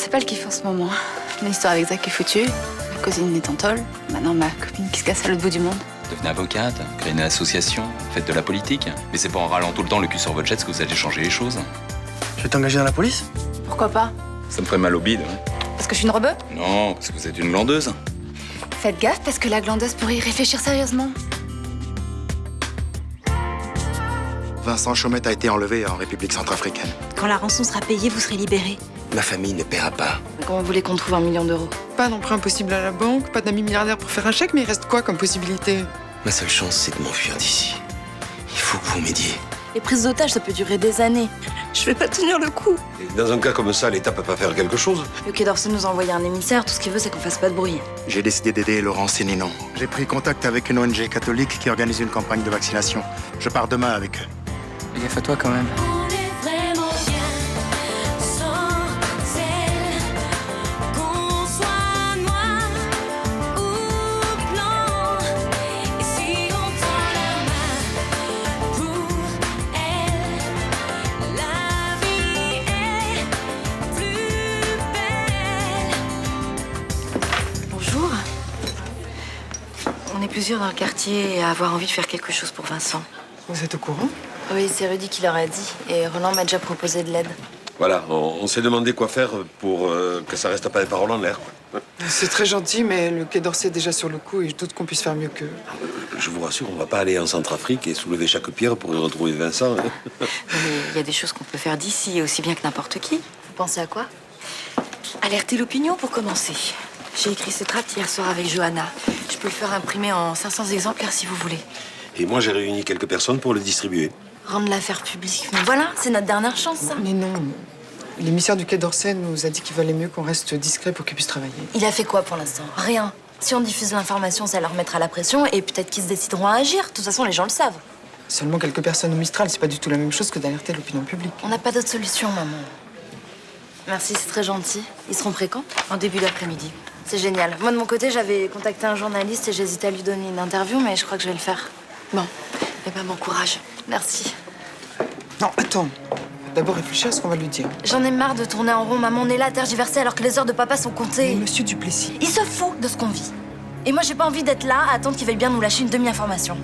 c'est pas le kiff en ce moment. Mon histoire avec Zach est foutue. Ma cousine est en tôle. Maintenant, ma copine qui se casse à l'autre bout du monde. Devenez avocate, créez une association, faites de la politique. Mais c'est pas en râlant tout le temps le cul sur votre chaise que vous allez changer les choses. Je vais t'engager dans la police? Pourquoi pas? Ça me ferait mal au bide. Hein. Parce que je suis une rebeu? Non, parce que vous êtes une glandeuse. Faites gaffe parce que la glandeuse pourrait y réfléchir sérieusement. Vincent Chaumette a été enlevé en République centrafricaine. Quand la rançon sera payée, vous serez libérés. Ma famille ne paiera pas. Comment vous voulez qu'on trouve 1 million d'euros? Pas d'emprunt possible à la banque, pas d'amis milliardaire pour faire un chèque, mais il reste quoi comme possibilité? Ma seule chance, c'est de m'enfuir d'ici. Il faut que vous m'aidiez. Les prises d'otages, ça peut durer des années. Je vais pas tenir le coup. Et dans un cas comme ça, l'État peut pas faire quelque chose. Le Quai d'Orsay nous a envoyé un émissaire. Tout ce qu'il veut, c'est qu'on fasse pas de bruit. J'ai décidé d'aider Laurent Séninon. J'ai pris contact avec une ONG catholique qui organise une campagne de vaccination. Je pars demain avec eux. Fais gaffe à toi quand même. Bonjour. On est plusieurs dans le quartier à avoir envie de faire quelque chose pour Vincent. Vous êtes au courant? Oui, c'est Rudy qui leur a dit. Et Roland m'a déjà proposé de l'aide. Voilà, on s'est demandé quoi faire pour que ça reste pas des paroles en l'air. C'est très gentil, mais le Quai d'Orsay est déjà sur le coup et je doute qu'on puisse faire mieux qu'eux. Je vous rassure, on va pas aller en Centrafrique et soulever chaque pierre pour y retrouver Vincent. Hein. Mais il y a des choses qu'on peut faire d'ici, aussi bien que n'importe qui. Vous pensez à quoi? Alerter l'opinion pour commencer. J'ai écrit ce tract hier soir avec Johanna. Je peux le faire imprimer en 500 exemplaires si vous voulez. Et moi, j'ai réuni quelques personnes pour le distribuer. Rendre l'affaire publique. Mais voilà, c'est notre dernière chance, ça. Mais non. L'émissaire du Quai d'Orsay nous a dit qu'il valait mieux qu'on reste discret pour qu'il puisse travailler. Il a fait quoi pour l'instant? Rien. Si on diffuse l'information, ça leur mettra la pression et peut-être qu'ils se décideront à agir. De toute façon, les gens le savent. Seulement quelques personnes au Mistral, c'est pas du tout la même chose que d'alerter l'opinion publique. On n'a pas d'autre solution, maman. Merci, c'est très gentil. Ils seront prêts quand? En début d'après-midi. C'est génial. Moi, de mon côté, j'avais contacté un journaliste et j'hésitais à lui donner une interview, mais je crois que je vais le faire. Bon. Eh ben, bon courage. Merci. Non, attends. D'abord réfléchir à ce qu'on va lui dire. J'en ai marre de tourner en rond, maman. On est là à tergiverser alors que les heures de papa sont Mais comptées. monsieur Duplessis. Il se fout de ce qu'on vit. Et moi, j'ai pas envie d'être là à attendre qu'il veuille bien nous lâcher une demi-information.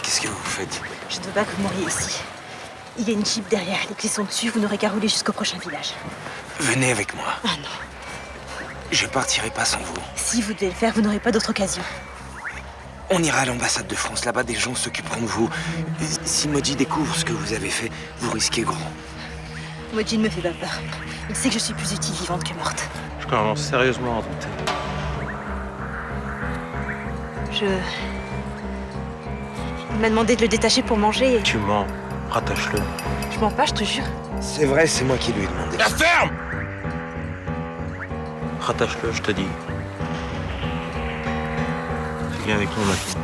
Qu'est-ce que vous faites? Je ne veux pas que vous mouriez ici. Il y a une jeep derrière, les clés sont dessus, vous n'aurez qu'à rouler jusqu'au prochain village. Venez avec moi. Ah non. Je partirai pas sans vous. Si vous devez le faire, vous n'aurez pas d'autre occasion. On ira à l'ambassade de France. Là-bas, des gens s'occuperont de vous. Si Maudit découvre ce que vous avez fait, vous risquez grand. Maudit ne me fait pas peur. Il sait que je suis plus utile vivante que morte. Je commence sérieusement à en douter. Il m'a demandé de le détacher pour manger et Tu mens. Rattache-le. je mens pas, je te jure. C'est vrai, c'est moi qui lui ai demandé. La ferme! Rattache-le, je te dis. Tu viens avec nous maintenant.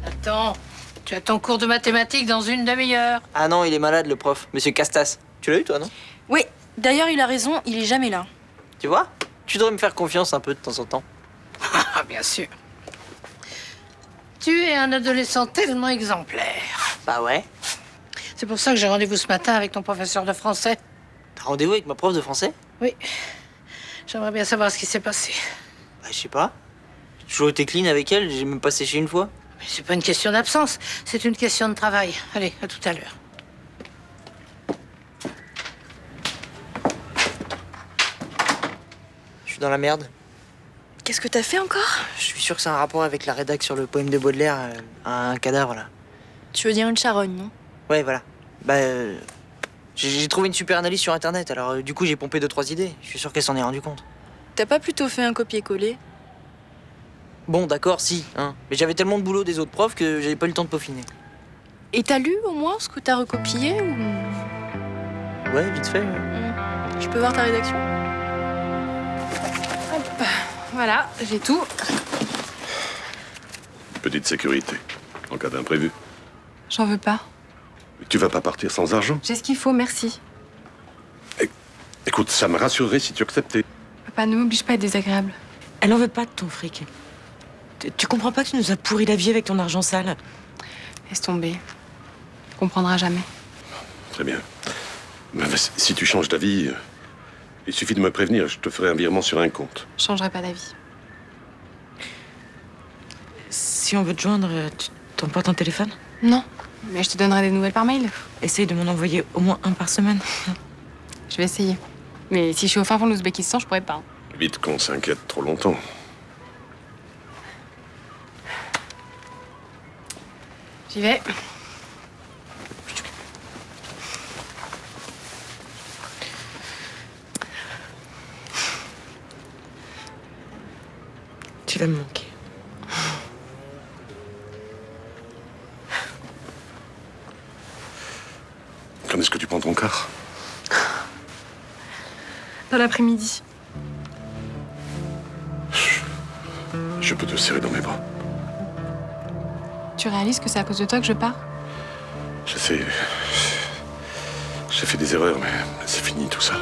Attends, tu as ton cours de mathématiques dans une demi-heure. Ah non, il est malade, le prof. Monsieur Castas. Tu l'as eu, toi, non? Oui, d'ailleurs, il a raison, il est jamais là. Tu vois? Tu devrais me faire confiance un peu de temps en temps. Ah, bien sûr. Tu es un adolescent tellement exemplaire. Bah ouais. C'est pour ça que j'ai rendez-vous ce matin avec ton professeur de français. T'as rendez-vous avec ma prof de français? Oui. J'aimerais bien savoir ce qui s'est passé. Bah, je sais pas. J'ai toujours été clean avec elle, j'ai même pas séché une fois. Mais c'est pas une question d'absence, c'est une question de travail. Allez, à tout à l'heure. Je suis dans la merde. Qu'est-ce que t'as fait encore? Je suis sûr que c'est un rapport avec la rédac sur le poème de Baudelaire, un cadavre, là. Tu veux dire une charogne, non? Ouais, voilà. Bah, j'ai trouvé une super analyse sur Internet, alors du coup, j'ai pompé 2-3 idées. Je suis sûr qu'elle s'en est rendue compte. T'as pas plutôt fait un copier-coller? Bon, d'accord, si, hein. Mais j'avais tellement de boulot des autres profs que j'avais pas eu le temps de peaufiner. Et t'as lu au moins ce que t'as recopié ou... Ouais, vite fait, ouais. Je peux voir ta rédaction? Hop, voilà, j'ai tout. petite sécurité, en cas d'imprévu. J'en veux pas. Mais tu vas pas partir sans argent. J'ai ce qu'il faut, merci. Écoute, ça me rassurerait si tu acceptais. Papa, ne m'oblige pas à être désagréable. Elle en veut pas de ton fric. Tu comprends pas que tu nous as pourri la vie avec ton argent sale? Laisse tomber. Tu comprendras jamais. Très bien. Mais si tu changes d'avis, il suffit de me prévenir. Je te ferai un virement sur un compte. Je changerai pas d'avis. Si on veut te joindre, tu t'emportes un téléphone? Non, mais je te donnerai des nouvelles par mail. Essaye de m'en envoyer au moins un par semaine. Je vais essayer. Mais si je suis au fin fond de l'Ouzbékistan, je pourrais pas. Vite qu'on s'inquiète trop longtemps. J'y vais. Tu vas me manquer. Quand est-ce que tu prends ton car? Dans l'après-midi. Je peux te serrer dans mes bras. Tu réalises que c'est à cause de toi que je pars? Je sais. J'ai fait des erreurs, mais c'est fini tout ça.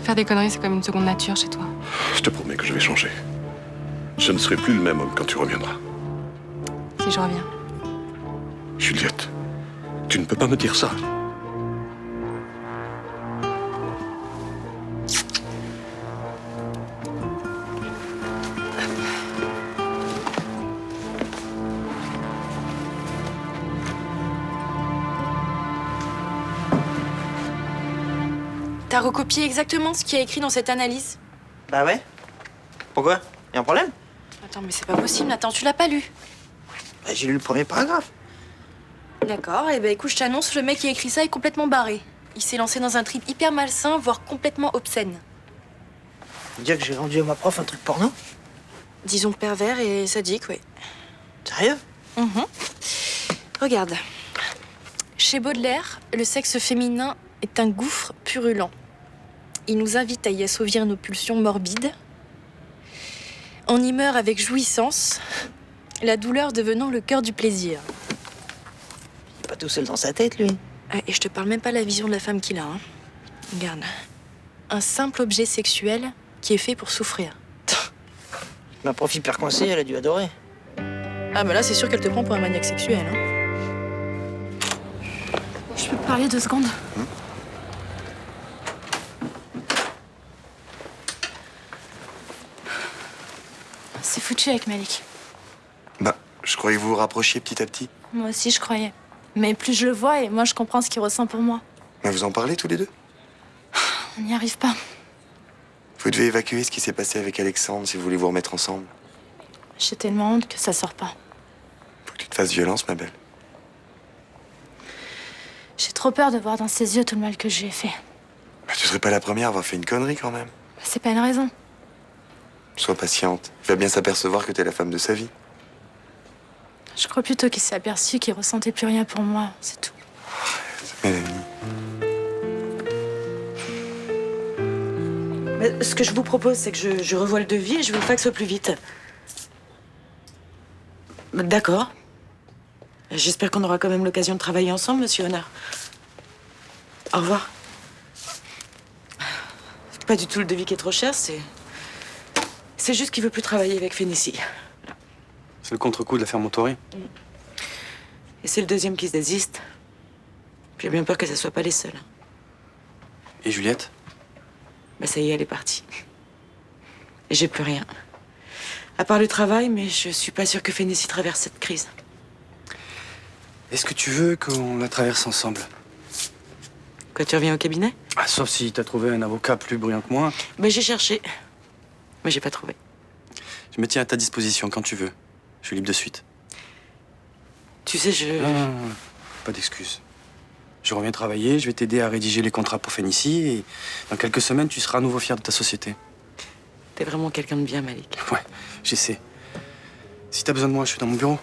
Faire des conneries, c'est comme une seconde nature chez toi. Je te promets que je vais changer. Je ne serai plus le même homme quand tu reviendras. Si je reviens. Juliette, tu ne peux pas me dire ça. T'as recopié exactement ce qui est écrit dans cette analyse? Bah ouais. Pourquoi? Y a un problème? Attends, mais c'est pas possible, Nathan, tu l'as pas lu. Bah, j'ai lu le premier paragraphe. D'accord, et ben écoute, je t'annonce, le mec qui a écrit ça est complètement barré. Il s'est lancé dans un trip hyper malsain, voire complètement obscène. Dire que j'ai rendu à ma prof un truc porno? Disons pervers et sadique, ouais. Sérieux? Regarde. Chez Baudelaire, le sexe féminin est un gouffre purulent. Il nous invite à y assouvir nos pulsions morbides. On y meurt avec jouissance, la douleur devenant le cœur du plaisir. Il est pas tout seul dans sa tête, lui. Et je te parle même pas de la vision de la femme qu'il a. Hein. Regarde. Un simple objet sexuel qui est fait pour souffrir. Ma prof hyper coincée, elle a dû adorer. Ah, mais là, c'est sûr qu'elle te prend pour un maniaque sexuel. Hein. Je peux te parler 2 secondes? C'est foutu avec Malik. Bah, je croyais que vous vous rapprochiez petit à petit. Moi aussi, je croyais. Mais plus je le vois, et moi, je comprends ce qu'il ressent pour moi. Mais vous en parlez tous les deux? On n'y arrive pas. Vous devez évacuer ce qui s'est passé avec Alexandre si vous voulez vous remettre ensemble. J'ai tellement honte que ça sort pas. Faut que tu te fasses violence, ma belle. J'ai trop peur de voir dans ses yeux tout le mal que je lui ai fait. Bah, tu serais pas la première à avoir fait une connerie quand même. C'est pas une raison. Sois patiente. Il va bien s'apercevoir que t'es la femme de sa vie. Je crois plutôt qu'il s'est aperçu qu'il ressentait plus rien pour moi, c'est tout. Mélanie. Mais ce que je vous propose, c'est que je revois le devis et je vous le faxe au plus vite. D'accord. J'espère qu'on aura quand même l'occasion de travailler ensemble, monsieur Honor. Au revoir. C'est pas du tout le devis qui est trop cher, c'est juste qu'il veut plus travailler avec Fénicie. C'est le contre-coup de l'affaire Montori. Et c'est le deuxième qui se désiste. J'ai bien peur que ce soit pas les seuls. Et Juliette? Bah ça y est, elle est partie. Et j'ai plus rien. À part le travail, mais je suis pas sûre que Fénicie traverse cette crise. Est-ce que tu veux qu'on la traverse ensemble? Quoi, tu reviens au cabinet? Ah, sauf si t'as trouvé un avocat plus bruyant que moi. Bah j'ai cherché, mais j'ai pas trouvé. Je me tiens à ta disposition quand tu veux. Je suis libre de suite. Tu sais, je... Non, pas d'excuses. Je reviens travailler, je vais t'aider à rédiger les contrats pour Fénicie et dans quelques semaines, tu seras à nouveau fier de ta société. T'es vraiment quelqu'un de bien, Malik. Ouais, j'essaie. Si t'as besoin de moi, je suis dans mon bureau.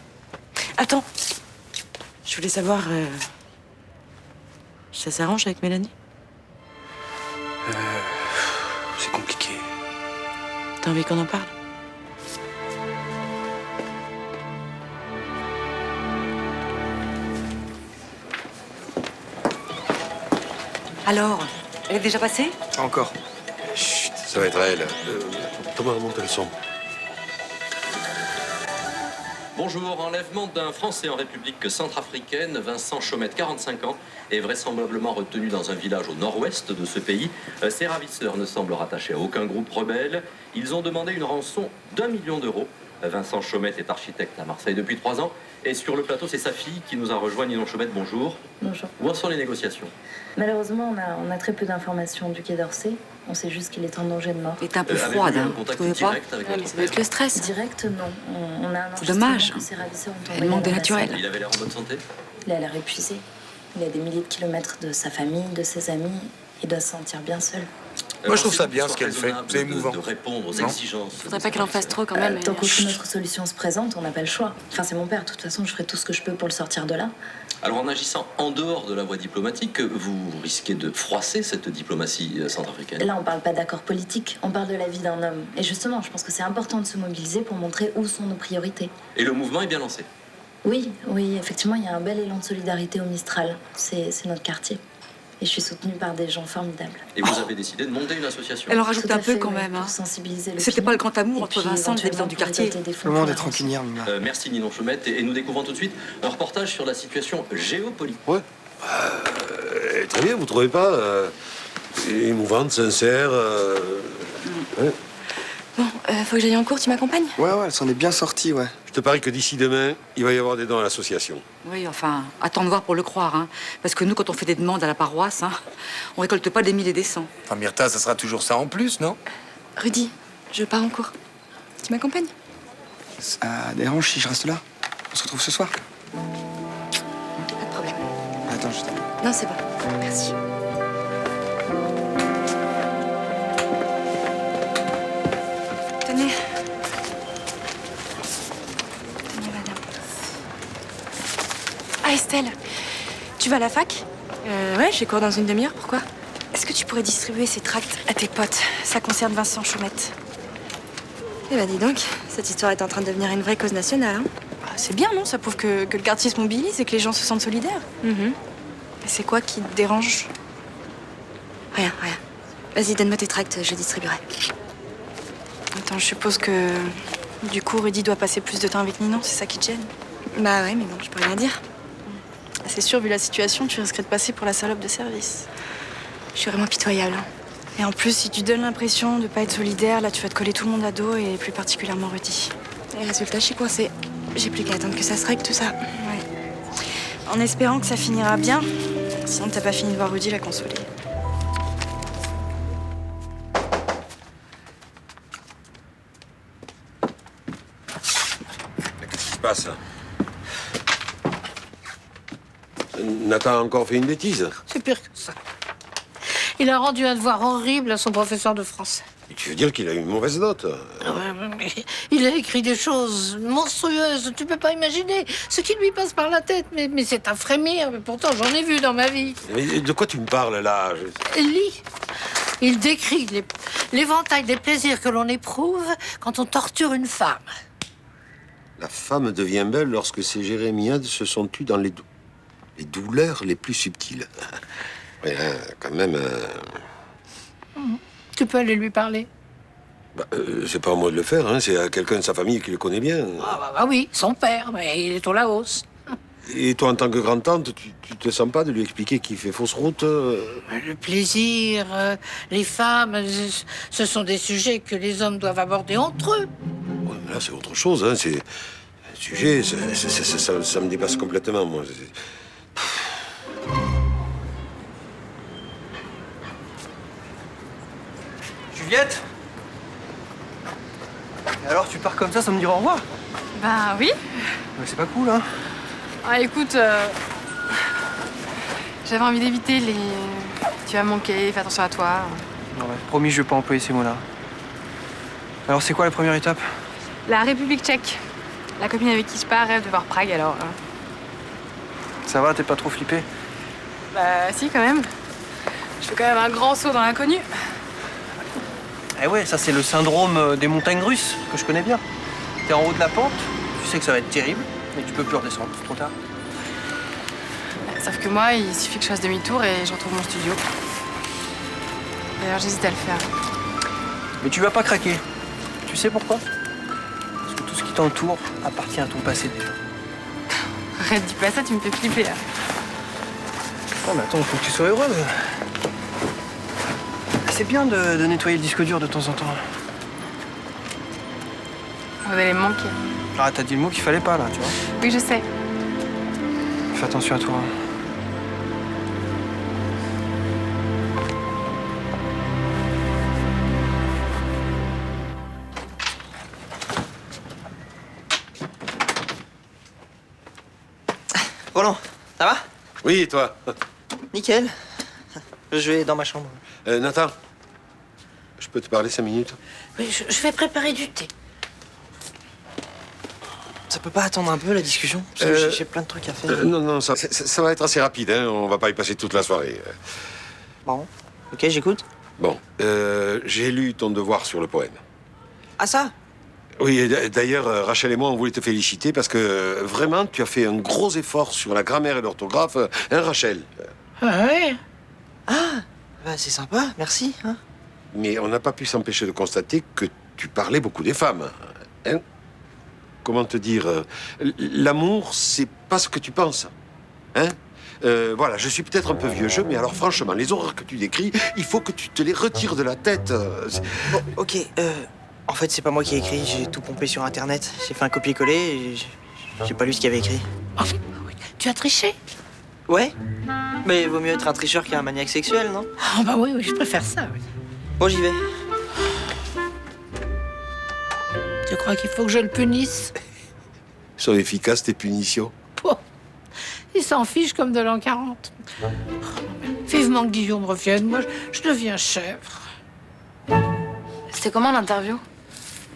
Attends, je voulais savoir... Ça s'arrange avec Mélanie? C'est compliqué. T'as envie qu'on en parle? Alors, elle est déjà passée? Pas encore. Chut, ça va être elle. Thomas, monte le son. Bonjour, enlèvement d'un Français en République centrafricaine, Vincent Chaumette, 45 ans, est vraisemblablement retenu dans un village au nord-ouest de ce pays. Ses ravisseurs ne semblent rattachés à aucun groupe rebelle. Ils ont demandé une rançon d'1 million d'euros. Vincent Chaumette est architecte à Marseille depuis 3 ans. Et sur le plateau, c'est sa fille qui nous a rejoint. Ninon Chaumette, bonjour. Bonjour. Où en sont les négociations? Malheureusement, on a très peu d'informations du Quai d'Orsay. On sait juste qu'il est en danger de mort. Elle est un peu froide, hein. Tu trouvais pas? Mais ça doit être le stress. Direct, non. On a un C'est dommage. que ses ravisseurs ont Elle envoyé manque de à naturel. Il avait l'air en bonne santé? Il a l'air épuisé. Il a des milliers de kilomètres de sa famille, de ses amis. Il doit se sentir bien seul. Moi, je trouve ça bien, ce qu'elle fait. C'est émouvant. De répondre aux Non. exigences. Faudrait pas qu'elle en fasse trop quand même. Tant qu'aucune autre solution se présente, on n'a pas le choix. Enfin, c'est mon père. De toute façon, je ferai tout ce que je peux pour le sortir de là. Alors en agissant en dehors de la voie diplomatique, vous risquez de froisser cette diplomatie centrafricaine. Là, on parle pas d'accord politique. On parle de la vie d'un homme. Et justement, je pense que c'est important de se mobiliser pour montrer où sont nos priorités. Et le mouvement est bien lancé. Oui, effectivement, il y a un bel élan de solidarité au Mistral. C'est notre quartier. Et je suis soutenue par des gens formidables. Et vous avez décidé de monter une association. Elle en rajoute Tout à un peu fait, quand oui, même. pour Hein. sensibiliser le C'était pas le grand amour entre Vincent et les habitants du quartier. Le monde est tranquillière, Mima. Merci Ninon Chaumette. Et nous découvrons tout de suite un reportage sur la situation géopolitique. Ouais. Très bien, vous trouvez pas émouvante, sincère. Ouais. Bon, faut que j'aille en cours, tu m'accompagnes? Ouais, elle s'en est bien sortie, ouais. Je te parie que d'ici demain, il va y avoir des dons à l'association. Oui, enfin, attends de voir pour le croire. Hein. Parce que nous, quand on fait des demandes à la paroisse, hein, on récolte pas des mille et des cents. Enfin, Myrtha, ça sera toujours ça en plus, non? Rudy, je pars en cours. Tu m'accompagnes? Ça dérange si je reste là? On se retrouve ce soir? Pas de problème. Attends, je t'appelle. Non, c'est bon. Merci. Tenez. Tenez, madame. Ah, Estelle, tu vas à la fac? Ouais, j'ai cours dans une demi-heure, pourquoi? Est-ce que tu pourrais distribuer ces tracts à tes potes? Ça concerne Vincent Chaumette. Eh ben dis donc, cette histoire est en train de devenir une vraie cause nationale, hein? Bah, c'est bien, non? Ça prouve que le quartier se mobilise et que les gens se sentent solidaires. Et c'est quoi qui te dérange? Rien. Vas-y, donne-moi tes tracts, je distribuerai. Attends, je suppose que... Du coup, Rudy doit passer plus de temps avec Ninon, c'est ça qui te gêne? Bah ouais, mais bon, je peux rien dire. C'est sûr, vu la situation, tu risquerais de passer pour la salope de service. Je suis vraiment pitoyable. Hein. Et en plus, si tu donnes l'impression de pas être solidaire, là, tu vas te coller tout le monde à dos, et plus particulièrement Rudy. Et résultat, je suis coincée. J'ai plus qu'à attendre que ça se règle, tout ça. Ouais. En espérant que ça finira bien. Sinon, t'as pas fini de voir Rudy la consoler. Qu'est-ce qui se passe? Nathan a encore fait une bêtise. C'est pire que ça. Il a rendu un devoir horrible à son professeur de français. Et tu veux dire qu'il a eu une mauvaise note? Mais il a écrit des choses monstrueuses, tu peux pas imaginer ce qui lui passe par la tête. Mais c'est à frémir, mais pourtant j'en ai vu dans ma vie. Mais de quoi tu me parles là? Lis. Il décrit l'éventail des plaisirs que l'on éprouve quand on torture une femme. La femme devient belle lorsque ses jérémiades se sont tues dans les douleurs les plus subtiles. Ouais, quand même... Tu peux aller lui parler. c'est pas à moi de le faire, hein, c'est à quelqu'un de sa famille qui le connaît bien. Ah oui, son père, mais il est au Laos. Et toi, en tant que grande-tante, tu te sens pas de lui expliquer qu'il fait fausse route? Le plaisir, les femmes, ce sont des sujets que les hommes doivent aborder entre eux. Ouais, mais là, c'est autre chose, hein, c'est... Un sujet, ça me dépasse complètement, moi. Juliette? Et alors, tu pars comme ça me dire au revoir? Bah oui. Mais c'est pas cool, hein? Ah écoute, j'avais envie d'éviter les... Tu vas manquer, fais attention à toi. Non, ouais, promis, je vais pas employer ces mots-là. Alors, c'est quoi la première étape? La République tchèque. La copine avec qui je pars rêve de voir Prague, alors... Ça va, t'es pas trop flippé? Bah si, quand même. Je fais quand même un grand saut dans l'inconnu. Eh ouais, ça c'est le syndrome des montagnes russes, que je connais bien. T'es en haut de la pente, tu sais que ça va être terrible, mais tu peux plus redescendre, c'est trop tard. Sauf que moi, il suffit que je fasse demi-tour et je retrouve mon studio. D'ailleurs, j'hésite à le faire. Mais tu vas pas craquer. Tu sais pourquoi? Parce que tout ce qui t'entoure appartient à ton passé déjà. Arrête, dis pas ça, tu me fais flipper là. Non mais attends, il faut que tu sois heureux. C'est bien de nettoyer le disque dur de temps en temps. Vous allez me manquer. Ah, t'as dit le mot qu'il fallait pas là, tu vois. Oui, je sais. Fais attention à toi. Roland, ça va? Oui, et toi? Nickel. Je vais dans ma chambre. Nathan, je peux te parler 5 minutes? Oui, je vais préparer du thé. Ça peut pas attendre un peu la discussion? Parce que j'ai plein de trucs à faire. Non, ça va être assez rapide, hein. On va pas y passer toute la soirée. Bon, ok, j'écoute. Bon, j'ai lu ton devoir sur le poème. Ah ça? Oui, et d'ailleurs, Rachel et moi, on voulait te féliciter parce que vraiment, tu as fait un gros effort sur la grammaire et l'orthographe. Hein, Rachel? Ah ouais? Ah, bah c'est sympa, merci. Hein. Mais on n'a pas pu s'empêcher de constater que tu parlais beaucoup des femmes. Hein? Comment te dire? L'amour, c'est pas ce que tu penses. Hein? Voilà, je suis peut-être un peu vieux jeu, mais alors franchement, les horreurs que tu décris, il faut que tu te les retires de la tête. Bon, ok, en fait, c'est pas moi qui ai écrit, j'ai tout pompé sur Internet. J'ai fait un copier-coller et j'ai pas lu ce qu'il y avait écrit. Oh, tu as triché? Ouais, mais vaut mieux être un tricheur qu'un maniaque sexuel, non? Ah bah oui, je préfère ça, oui. Bon, j'y vais. Tu crois qu'il faut que je le punisse? Sont efficaces tes punitions? Oh, il s'en fiche comme de l'an 40. Oh, vivement que Guillaume revienne, moi je deviens chèvre. C'était comment l'interview?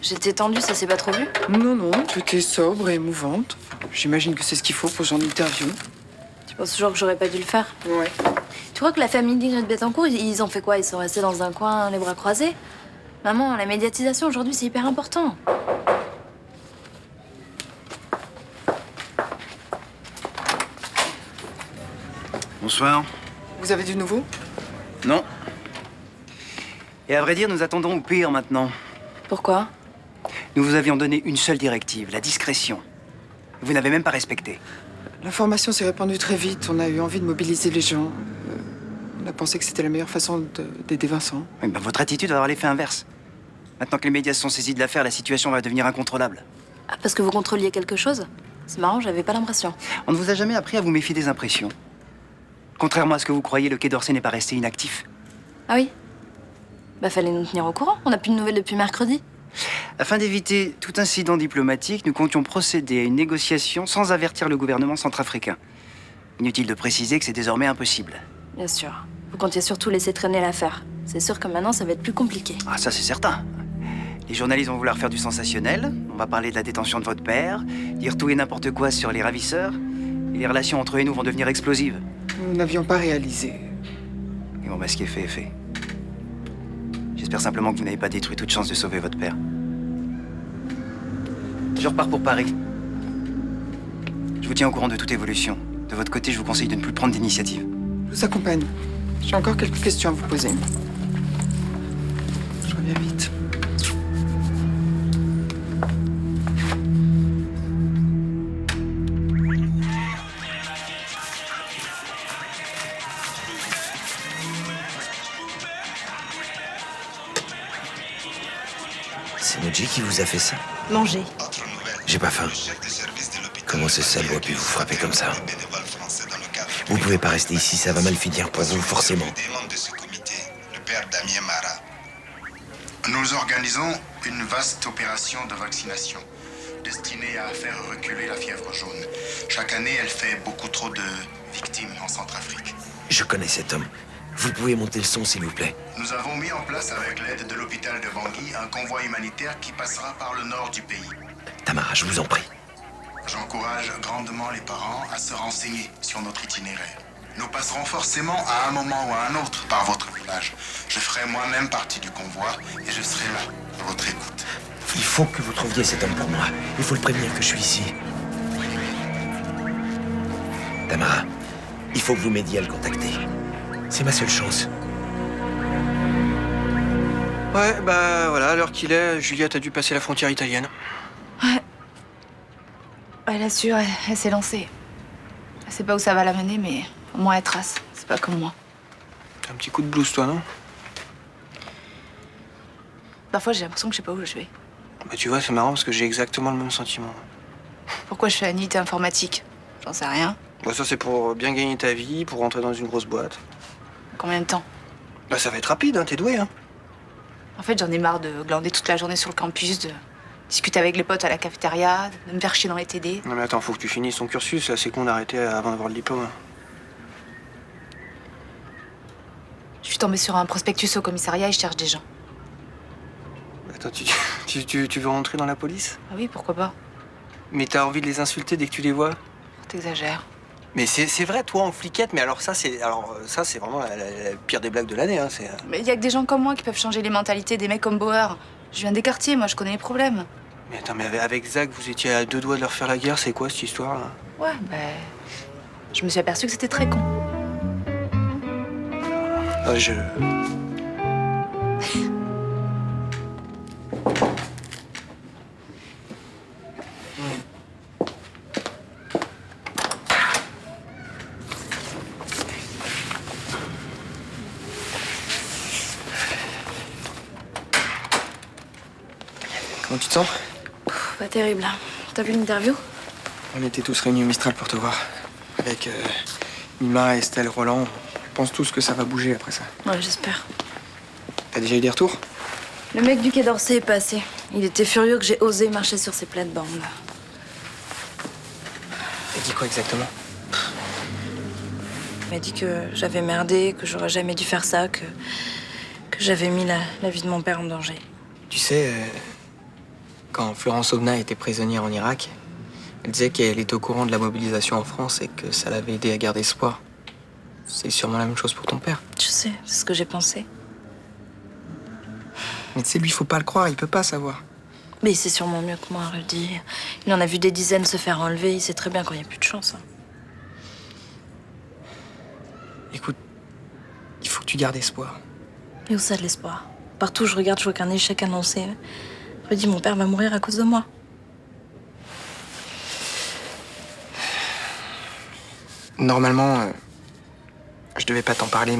J'étais tendue, ça s'est pas trop vu? Non, tu étais sobre et émouvante. Enfin, j'imagine que c'est ce qu'il faut pour ce genre d'interview. Tu penses toujours que j'aurais pas dû le faire? Ouais. Tu crois que la famille d'Ingrid Betancourt, ils ont fait quoi? Ils sont restés dans un coin, les bras croisés? Maman, la médiatisation aujourd'hui, c'est hyper important. Bonsoir. Vous avez du nouveau? Non. Et à vrai dire, nous attendons au pire maintenant. Pourquoi? Nous vous avions donné une seule directive, la discrétion. Vous n'avez même pas respecté. L'information s'est répandue très vite. On a eu envie de mobiliser les gens. On a pensé que c'était la meilleure façon d'aider Vincent. Oui, ben votre attitude va avoir l'effet inverse. Maintenant que les médias se sont saisis de l'affaire, la situation va devenir incontrôlable. Ah, parce que vous contrôliez quelque chose? C'est marrant, j'avais pas l'impression. On ne vous a jamais appris à vous méfier des impressions. Contrairement à ce que vous croyez, le Quai d'Orsay n'est pas resté inactif. Ah oui? Bah fallait nous tenir au courant, on n'a plus de nouvelles depuis mercredi. Afin d'éviter tout incident diplomatique, nous comptions procéder à une négociation sans avertir le gouvernement centrafricain. Inutile de préciser que c'est désormais impossible. Bien sûr. Vous comptiez surtout laisser traîner l'affaire. C'est sûr que maintenant, ça va être plus compliqué. Ah, ça c'est certain. Les journalistes vont vouloir faire du sensationnel. On va parler de la détention de votre père, dire tout et n'importe quoi sur les ravisseurs. Et les relations entre eux et nous vont devenir explosives. Nous n'avions pas réalisé. Et bon, bah, ce qui est fait est fait. J'espère simplement que vous n'avez pas détruit toute chance de sauver votre père. Je repars pour Paris. Je vous tiens au courant de toute évolution. De votre côté, je vous conseille de ne plus prendre d'initiative. Je vous accompagne. J'ai encore quelques questions à vous poser. Je reviens vite. C'est Moji qui vous a fait ça? Mangez. J'ai pas faim. Comment ce salaud a pu vous frapper comme ça? Vous pouvez pas rester ici, ça va mal finir pour vous, forcément. Le père Damien Marat. Nous organisons une vaste opération de vaccination destinée à faire reculer la fièvre jaune. Chaque année, elle fait beaucoup trop de victimes en Centrafrique. Je connais cet homme. Vous pouvez monter le son, s'il vous plaît. Nous avons mis en place, avec l'aide de l'hôpital de Bangui, un convoi humanitaire qui passera par le nord du pays. Tamara, je vous en prie. J'encourage grandement les parents à se renseigner sur notre itinéraire. Nous passerons forcément à un moment ou à un autre par votre village. Je ferai moi-même partie du convoi et je serai là, à votre écoute. Il faut que vous trouviez cet homme pour moi. Il faut le prévenir que je suis ici. Tamara, il faut que vous m'aidiez à le contacter. C'est ma seule chance. Ouais, bah voilà, à l'heure qu'il est, Juliette a dû passer la frontière italienne. Ouais. Elle a su, elle s'est lancée. Elle sait pas où ça va la mener, mais au moins elle trace. C'est pas comme moi. T'as un petit coup de blues, toi, non? Parfois, j'ai l'impression que je sais pas où je vais. Bah tu vois, c'est marrant parce que j'ai exactement le même sentiment. Pourquoi je fais une unité informatique? J'en sais rien. Bah ça, c'est pour bien gagner ta vie, pour rentrer dans une grosse boîte. Combien de temps? Bah ça va être rapide, hein, t'es doué, hein. En fait, j'en ai marre de glander toute la journée sur le campus, de discuter avec les potes à la cafétéria, de me faire chier dans les TD. Non mais attends, faut que tu finisses ton cursus, là, c'est con d'arrêter avant d'avoir le diplôme. Je suis tombée sur un prospectus au commissariat et je cherche des gens. Attends, tu veux rentrer dans la police? Ah oui, pourquoi pas? Mais t'as envie de les insulter dès que tu les vois? T'exagères. Mais c'est vrai, toi en fliquette, mais alors ça c'est vraiment la pire des blagues de l'année, hein. Mais il y a que des gens comme moi qui peuvent changer les mentalités des mecs comme Bauer. Je viens des quartiers, moi, je connais les problèmes. Mais attends, mais avec Zach, vous étiez à 2 doigts de leur faire la guerre, c'est quoi cette histoire là? Ouais, je me suis aperçue que c'était très con. Ah, Comment tu te sens? Pas terrible. T'as vu l'interview? On était tous réunis au Mistral pour te voir. Avec Nima, Estelle, Roland. On pense tous que ça va bouger après ça. Ouais, j'espère. T'as déjà eu des retours? Le mec du Quai d'Orsay est passé. Il était furieux que j'ai osé marcher sur ses plates-bandes. Il dit quoi exactement? Il m'a dit que j'avais merdé, que j'aurais jamais dû faire ça, que j'avais mis la vie de mon père en danger. Tu sais, quand Florence Aubenas était prisonnière en Irak, elle disait qu'elle était au courant de la mobilisation en France et que ça l'avait aidé à garder espoir. C'est sûrement la même chose pour ton père. Je sais, c'est ce que j'ai pensé. Mais tu sais, lui, faut pas le croire, il peut pas savoir. Mais il sait sûrement mieux que moi, Rudy. Il en a vu des dizaines se faire enlever, il sait très bien quand il n'y a plus de chance. Écoute, il faut que tu gardes espoir. Et où ça de l'espoir? Partout où je regarde, je vois qu'un échec annoncé. Rudy, mon père va mourir à cause de moi. Normalement, je devais pas t'en parler,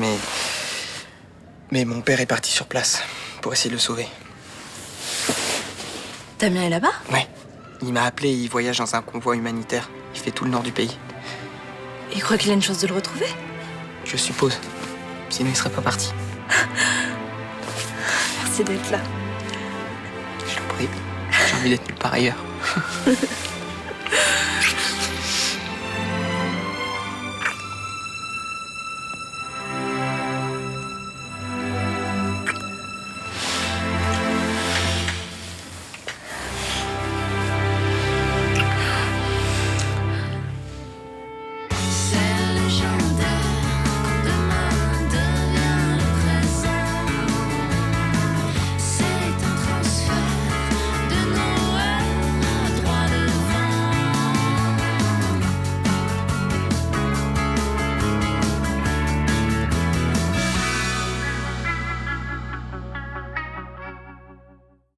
mais mon père est parti sur place pour essayer de le sauver. Damien est là-bas? Ouais. Il m'a appelé, il voyage dans un convoi humanitaire. Il fait tout le nord du pays. Et il croit qu'il a une chance de le retrouver? Je suppose. Sinon, il serait pas parti. Merci d'être là. Je t'en prie. J'ai envie d'être nulle part ailleurs.